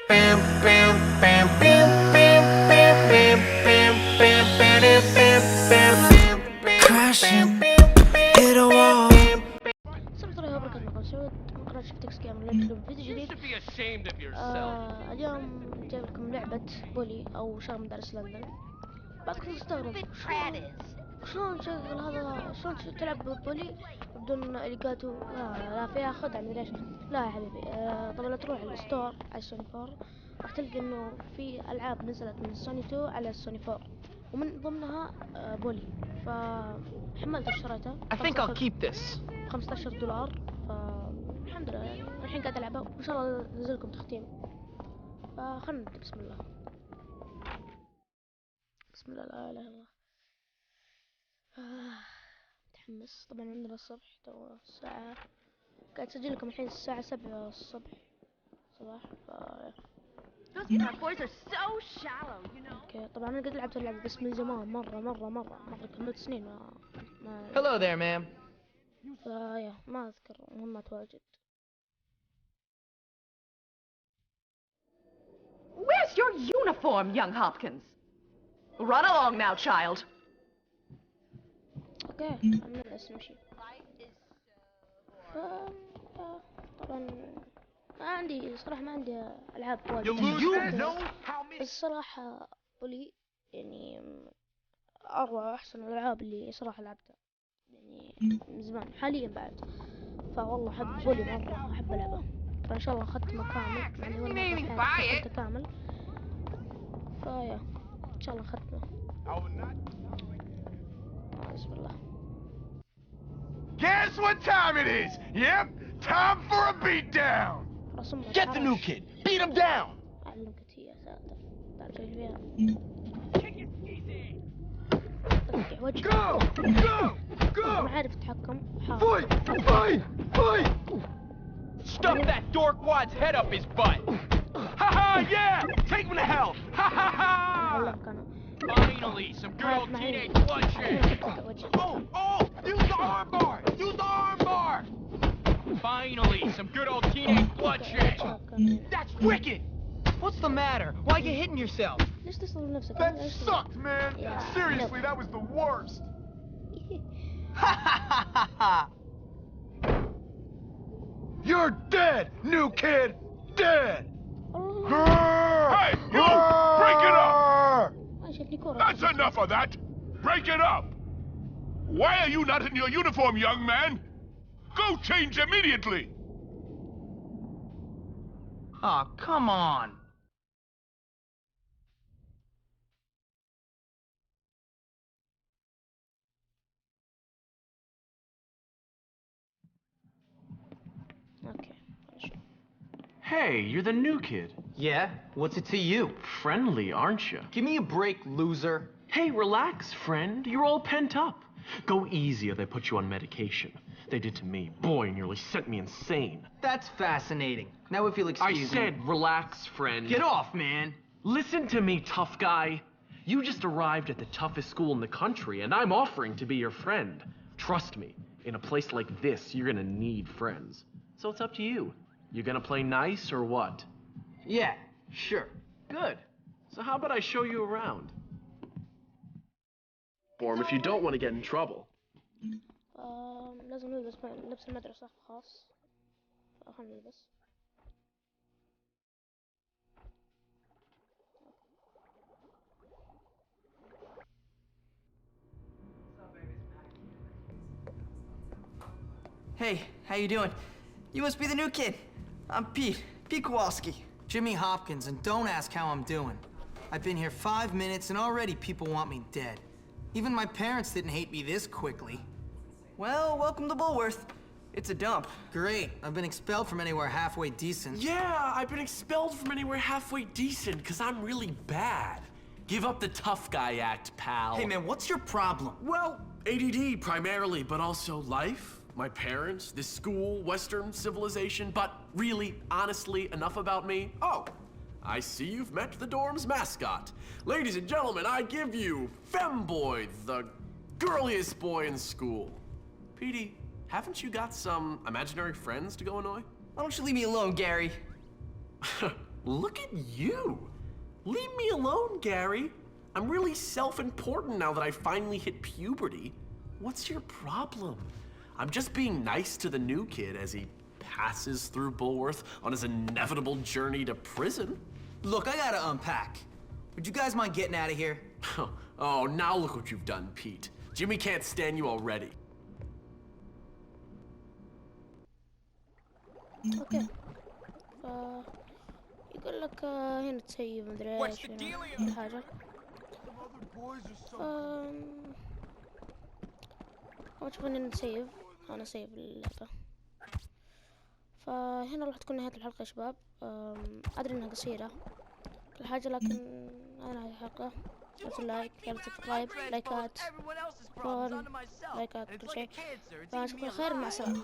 Bam, bam, bam, bam, bam, bam, bam, bam, bam, bam, bam, bam, bam, bam, crashing, hit a wall. السلام عليكم وبركاته. معكم سعود من قناة شفتكس جيم. لكم فيديو جديد. اليوم جايب لكم لعبة بولي أو شهر مدارس لندن. بعضكم تستغرب شلون تشغل هذا، شلون تلعب بولي بدون اليجاتو؟ لا فيها خدعة مدري ايش. لا يا حبيبي، طبعا لا تروح الستور على السوني 4 راح تلقى انه في العاب نزلت من السوني 2 على السوني 4 ومن ضمنها بولي. فحملت اشتريتها. I think I'll keep this. $15. فالحمد لله يعني الحين قاعد العبها وان شاء الله ننزلكم تختيم. فخلنا نبدا. بسم الله بسم الله، لا اله الا الله. متحمس. طبعا عندنا الصبح تو الساعة، قاعد اسجل لكم الحين الساعة 7 الصبح صباح. Those parkours are so shallow, you know. اوكي طبعا انا قد لعبت اللعبة بس من زمان مرة كملت سنين ما Hello there, ma'am. ما اذكر مهمات واجد. Where's your uniform, young Hopkins? Run along now, child. اوكي خلنا نمشي. طبعا ما عندي صراحة، ما عندي العاب واجد. بس صراحة بولي يعني اروع واحسن الالعاب اللي صراحة لعبتها يعني من زمان حاليا بعد. فوالله احب بولي مرة، احب العبها. فان شاء الله اختمه كامل، مع اني ولا مرة ختمته كامل. فيا ان شاء الله ختمه. بسم الله. Guess what time it is? Yep, time for a beatdown. Get the new kid. Beat him down. اعلمك هي يا ساتر. تعال شوي فيها. طلع وجهي. ما عارف اتحكم. Fight! Fight! Fight! Stuff that dorkwad's head up his butt. Ha ha! Yeah! Take him to hell! Ha ha ha! اعلمك انا. Finally, some good old teenage bloodshed. Oh! Use the arm bar! Use the arm bar! Finally, some good old teenage bloodshed. That's wicked! What's the matter? Why you hitting yourself? ليش تصل نفسك؟ That sucked, man! Yeah. Seriously, that was the worst! Ha ha ha ha ha! You're dead, new kid! Dead! Hey, you! Break it up! شايفني كورة. That's enough of that! Break it up! Why are you not in your uniform, young man? Go change immediately! Oh, come on. اوكي. Hey, you're the new kid. Yeah? What's it to you? Friendly, aren't you? Give me a break, loser. Hey, relax, friend. You're all pent up. Go easy or they put you on medication. They did to me. Boy, nearly sent me insane. That's fascinating. Now if you'll excuse me. I said relax, friend. Get off, man. Listen to me, tough guy. You just arrived at the toughest school in the country, and I'm offering to be your friend. Trust me, in a place like this, you're gonna need friends. So it's up to you. You gonna play nice or what? Yeah, sure. Good. So how about I show you around? Form if you don't want to get in trouble. لازم نلبس لبس المدرسة خاص. خلنا نلبس. Hey, how you doing? You must be the new kid. I'm Pete Kowalski. Jimmy Hopkins, and don't ask how I'm doing. I've been here 5 minutes and already people want me dead. Even my parents didn't hate me this quickly. Well, welcome to Bullworth. It's a dump. Great. I've been expelled from anywhere halfway decent. Yeah, I've been expelled from anywhere halfway decent because I'm really bad. Give up the tough guy act, pal. Hey man, what's your problem? Well, ADD primarily, but also life, my parents, this school, Western civilization, but really, honestly, enough about me. Oh, I see you've met the dorm's mascot. Ladies and gentlemen, I give you Femboy, the girliest boy in school. Petey, haven't you got some imaginary friends to go annoy? Why don't you leave me alone, Gary? Look at you! Leave me alone, Gary. I'm really self-important now that I finally hit puberty. What's your problem? I'm just being nice to the new kid as he passes through Bullworth on his inevitable journey to prison. Look, I gotta unpack. Would you guys mind getting out of here? Oh, now look what you've done, Pete. Jimmy can't stand you already. اوكي يقول لك هنا تسيب مدري ايش هنا حاجة أول شوف إني نسيف أنا سيف اللعبة فهنا راح تكون نهاية الحلقة يا شباب أدري إنها قصيرة كل حاجة لكن أنا هاي الحلقة سويت لايك يلا سبسكرايب لايكات فولو لايكات كل شيء فأشوفكم على خير مع السلامة